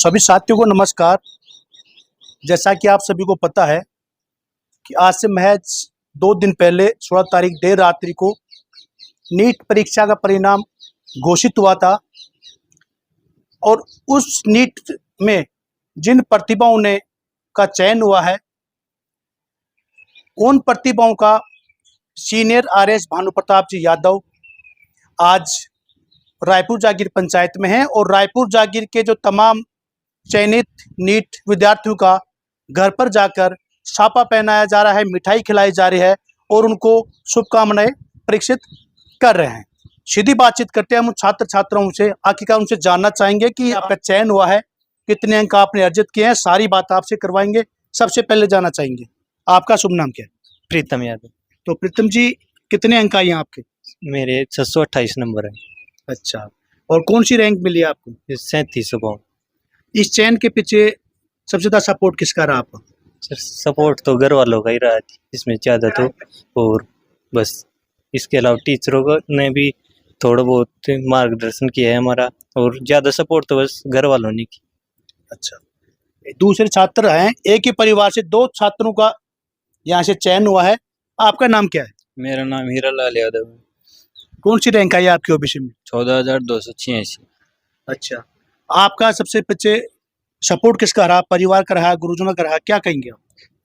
सभी साथियों को नमस्कार। जैसा कि आप सभी को पता है कि आज से महज 2 दिन पहले 16 तारीख देर रात्रि को नीट परीक्षा का परिणाम घोषित हुआ था और उस नीट में जिन प्रतिभाओं ने का चयन हुआ है उन प्रतिभाओं का सीनियर आरएस भानु प्रताप जी यादव आज रायपुर जागीर पंचायत में हैं और रायपुर जागीर के जो तमाम चयनित नीट विद्यार्थियों का घर पर जाकर छापा पहनाया जा रहा है, मिठाई खिलाई जा रही है और उनको शुभकामनाएं प्रेषित कर रहे हैं। सीधी बातचीत करते हैं हम छात्र छात्राओं से, आखिरकार उनसे जानना चाहेंगे कि आपका चयन हुआ है, कितने अंक आपने अर्जित किए हैं, सारी बात आपसे करवाएंगे। सबसे पहले जानना चाहेंगे आपका शुभ नाम क्या है? प्रीतम यादव। तो प्रीतम जी, कितने अंक आए हैं आपके? मेरे 628 नंबर है। अच्छा, और कौन सी रैंक मिली आपको? 37 इस चयन के पीछे सबसे ज्यादा सपोर्ट किसका रहा आपका? सपोर्ट तो घर वालों का ही रहा इसमें ज़्यादा तो, और बस इसके अलावा टीचरों को ने भी थोड़ा बहुत मार्गदर्शन किया है हमारा, और ज़्यादा सपोर्ट तो बस घर वालों ने की। अच्छा, दूसरे छात्र हैं, एक ही परिवार से 2 छात्रों का यहाँ से चयन हुआ है। आपका नाम क्या है? मेरा नाम हीरालाल यादव है। कौन सी रैंक आई आपकी ओबीसी में? 14,286। अच्छा, आपका सबसे पीछे सपोर्ट किसका रहा? परिवार का रहा, गुरुजनों का रहा, क्या कहेंगे आप?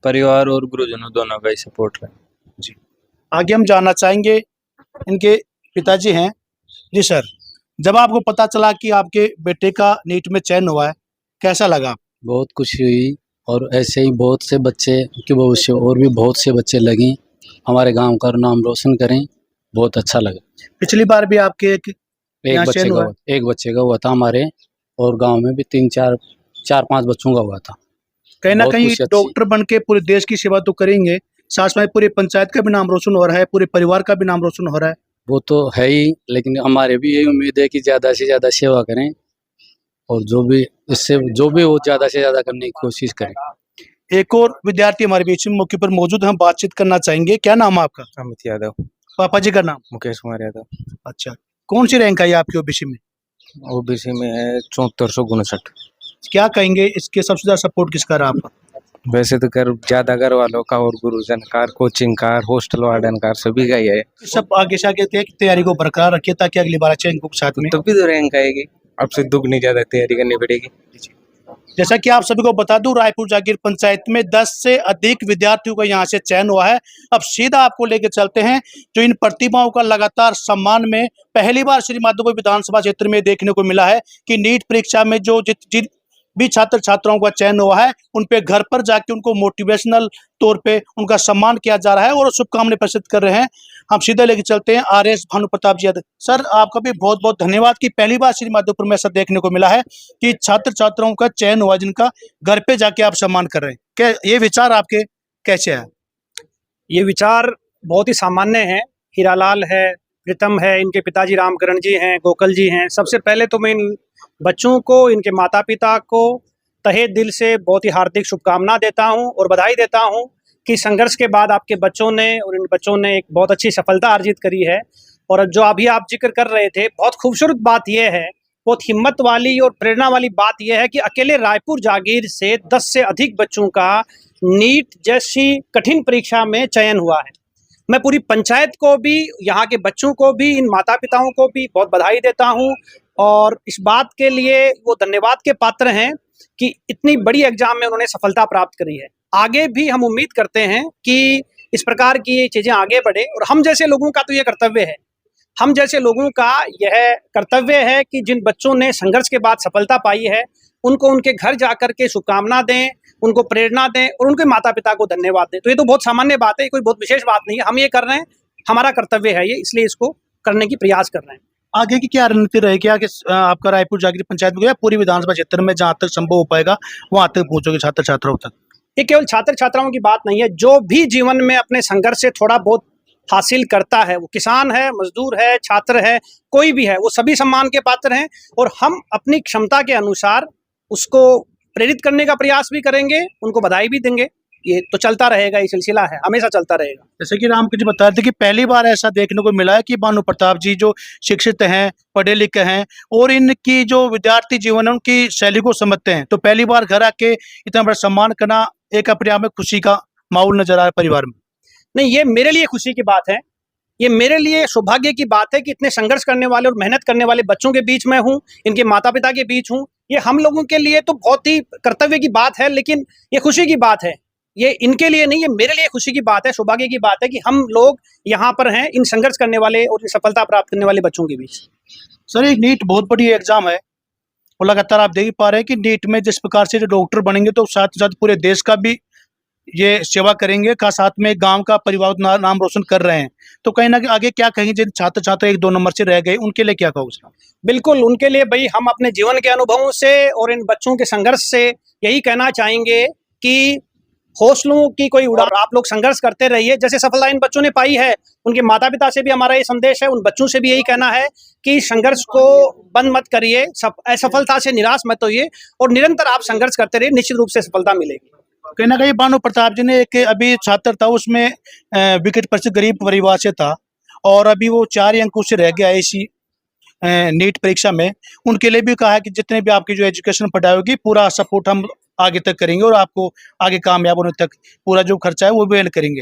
परिवार और गुरुजनों दोनों का ही सपोर्ट है जी। आगे हम जानना चाहेंगे, इनके पिताजी हैं जी। सर, जब आपको पता चला कि आपके बेटे का नीट में चयन हुआ है, कैसा लगा? बहुत खुशी हुई, और ऐसे ही बहुत से बच्चे के भविष्य और भी बहुत से बच्चे लगे, हमारे गांव का नाम रोशन करें। बहुत अच्छा लगा। पिछली बार भी आपके एक बच्चे का हुआ था हमारे, और गांव में भी 4-5 बच्चों का हुआ था। कहीं ना कहीं डॉक्टर बन के पूरे देश की सेवा तो करेंगे, साथ में पूरे पंचायत का भी नाम रोशन हो रहा है, पूरे परिवार का भी नाम रोशन हो रहा है। वो तो है ही, लेकिन हमारे भी यही उम्मीद है कि ज़्यादा से ज़्यादा सेवा करें, और जो भी वो ज़्यादा से ज़्यादा करने की कोशिश करें। एक और विद्यार्थी हमारे बीच में मौके पर मौजूद, हम बातचीत करना चाहेंगे। क्या नाम है आपका? अमित यादव। पापा जी का नाम? मुकेश कुमार यादव। अच्छा, कौन सी रैंक आई आपकी ओबीसी में? ओबीसी में है 7459। क्या कहेंगे, इसके सबसे ज्यादा सपोर्ट किसका रहा आपका? वैसे तो ज्यादा घर वालों का और गुरुजन का, कोचिंग का, हॉस्टल वार्डन का, सभी का ही है। सब आगे से आगे तैयारी को बरकरार रखिए ताकि अगली बार अच्छे अंकों के साथ में तभी तो रैंक आएगी। अब से दुगनी ज्यादा तैयारी करनी पड़ेगी। जैसा कि आप सभी को बता दूं, रायपुर जागीर पंचायत में 10 से अधिक विद्यार्थियों का यहाँ से चयन हुआ है। अब सीधा आपको लेके चलते हैं जो इन प्रतिभाओं का लगातार सम्मान में पहली बार श्री माधोपुर विधानसभा क्षेत्र में देखने को मिला है कि नीट परीक्षा में जो जिन भी छात्र छात्राओं का चयन हुआ है उन पे घर पर जाके उनको मोटिवेशनल तौर पे उनका सम्मान किया जा रहा है और शुभकामनाएं प्रस्तुत कर रहे हैं। हम सीधे लेके चलते हैं आरएस भानु प्रताप जी यादव। सर, आपका भी बहुत बहुत धन्यवाद कि पहली बार श्री माधोपुर में ऐसा देखने को मिला है कि छात्र छात्राओं का चयन हुआ जिनका घर पे जाके आप सम्मान कर रहे हैं। क्या ये विचार आपके कैसे है? ये विचार बहुत ही सामान्य है। हीरालाल है, प्रीतम है, इनके पिताजी रामकरण जी हैं, गोकल जी हैं। सबसे पहले तो मैं इन बच्चों को, इनके माता पिता को तहे दिल से बहुत ही हार्दिक शुभकामना देता हूं और बधाई देता हूं कि संघर्ष के बाद आपके बच्चों ने और इन बच्चों ने एक बहुत अच्छी सफलता अर्जित करी है। और जो अभी आप जिक्र कर रहे थे, बहुत खूबसूरत बात यह है, बहुत हिम्मत वाली और प्रेरणा वाली बात यह है कि अकेले रायपुर जागीर से 10 से अधिक बच्चों का नीट जैसी कठिन परीक्षा में चयन हुआ है। मैं पूरी पंचायत को भी, यहाँ के बच्चों को भी, इन माता पिताओं को भी बहुत बधाई देता हूँ, और इस बात के लिए वो धन्यवाद के पात्र हैं कि इतनी बड़ी एग्जाम में उन्होंने सफलता प्राप्त करी है। आगे भी हम उम्मीद करते हैं कि इस प्रकार की चीज़ें आगे बढ़े, और हम जैसे लोगों का तो ये कर्तव्य है, हम जैसे लोगों का यह कर्तव्य है कि जिन बच्चों ने संघर्ष के बाद सफलता पाई है उनको उनके घर जाकर के शुभकामना दें, उनको प्रेरणा दें और उनके माता पिता को धन्यवाद दें। तो ये तो बहुत सामान्य बात है, कोई बहुत विशेष बात नहीं है। हम ये कर रहे हैं, हमारा कर्तव्य है ये, इसलिए इसको करने की प्रयास कर रहे हैं। आगे की क्या रणनीति रहेगी? आगे आपका रायपुर जागीर पंचायत में पूरी विधानसभा क्षेत्र में जहाँ तक संभव हो पाएगा वहां तक पहुंचोगे छात्र छात्राओं तक? ये केवल छात्र छात्राओं की बात नहीं है, जो भी जीवन में अपने संघर्ष से थोड़ा बहुत हासिल करता है, वो किसान है, मजदूर है, छात्र है, कोई भी है, वो सभी सम्मान के पात्र हैं। और हम अपनी क्षमता के अनुसार उसको प्रेरित करने का प्रयास भी करेंगे, उनको बधाई भी देंगे। ये तो चलता रहेगा, ये सिलसिला है, हमेशा चलता रहेगा। जैसे कि राम जी बता रहे थे कि पहली बार ऐसा देखने को मिला है कि भानु प्रताप जी जो शिक्षित हैं, पढ़े लिखे हैं और इनकी जो विद्यार्थी जीवन है उनकी शैली को समझते हैं, तो पहली बार घर आके इतना बड़ा सम्मान करना एक अपने आप में खुशी का माहौल नजर आ रहा है परिवार में। नहीं, ये मेरे लिए खुशी की बात है, ये मेरे लिए सौभाग्य की बात है कि इतने संघर्ष करने वाले और मेहनत करने वाले बच्चों के बीच में हूँ, इनके माता पिता के बीच हूँ। ये हम लोगों के लिए तो बहुत ही कर्तव्य की बात है, लेकिन ये खुशी की बात है। ये इनके लिए नहीं, ये मेरे लिए खुशी की बात है, सौभाग्य की बात है कि हम लोग यहाँ पर हैं इन संघर्ष करने वाले और इन सफलता प्राप्त करने वाले बच्चों के बीच। सर एक नीट बहुत बड़ी एग्जाम है और लगातार आप देख ही पा रहे हैं कि नीट में जिस प्रकार से जो डॉक्टर बनेंगे तो साथ ही साथ पूरे देश का भी ये सेवा करेंगे, का साथ में गांव का परिवार नाम रोशन कर रहे हैं, तो कहीं ना कहीं आगे क्या कहेंगे जिन छात्र छात्र 1-2 नंबर से रह गए उनके लिए क्या कहोगे सर? बिल्कुल, उनके लिए भाई हम अपने जीवन के अनुभवों से और इन बच्चों के संघर्ष से यही कहना चाहेंगे कि हौसलों की कोई उड़ान, आप लोग संघर्ष करते रहिए। जैसे सफलता इन बच्चों ने पाई है, उनके माता पिता से भी हमारा ये संदेश है, उन बच्चों से भी यही कहना है कि संघर्ष को बंद मत करिए, असफलता से निराश मत होइए और निरंतर आप संघर्ष करते रहिए, निश्चित रूप से सफलता मिलेगी। कहीं ना कहीं भानु प्रताप जी ने एक अभी छात्र था उसमें विकेट पर से गरीब परिवार से था और अभी वो 4 ही अंकों से रह गया इसी नीट परीक्षा में, उनके लिए भी कहा है कि जितने भी आपकी जो एजुकेशन पढ़ाई होगी पूरा सपोर्ट हम आगे तक करेंगे और आपको आगे कामयाब होने तक पूरा जो खर्चा है वो वहन करेंगे।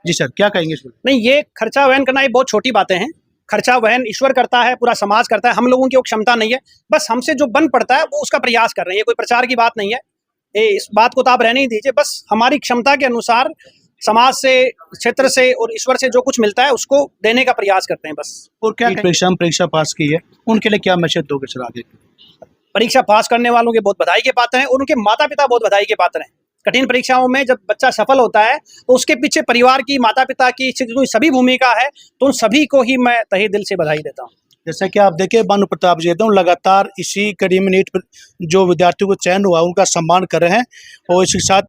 जी सर, क्या कहेंगे इसमें? नहीं, ये खर्चा वहन करना ये बहुत छोटी बातें हैं। खर्चा वहन ईश्वर करता है, पूरा समाज करता है, हम लोगों की वो क्षमता नहीं है। बस हमसे जो बन पड़ता है वो उसका प्रयास कर रहे हैं, ये कोई प्रचार की बात नहीं है। इस बात को तो आप रहने ही दीजिए, बस हमारी क्षमता के अनुसार समाज से, क्षेत्र से और ईश्वर से जो कुछ मिलता है उसको देने का प्रयास करते हैं बस। और क्या परीक्षा पास की है उनके लिए क्या मैसेज दोगे सर आगे? परीक्षा पास करने वालों के बहुत बधाई के पात्र हैं और उनके माता पिता बहुत बधाई के पात्र हैं। कठिन परीक्षाओं में जब बच्चा सफल होता है तो उसके पीछे परिवार की, माता पिता की, शिक्षकों की सभी भूमिका है, तो उन सभी को ही मैं तहे दिल से बधाई देता हूँ। जैसा कि आप देखिए भानु प्रताप जी एकदम लगातार इसी कड़ी में नीट जो विद्यार्थियों को चयन हुआ उनका सम्मान कर रहे हैं और इसके साथ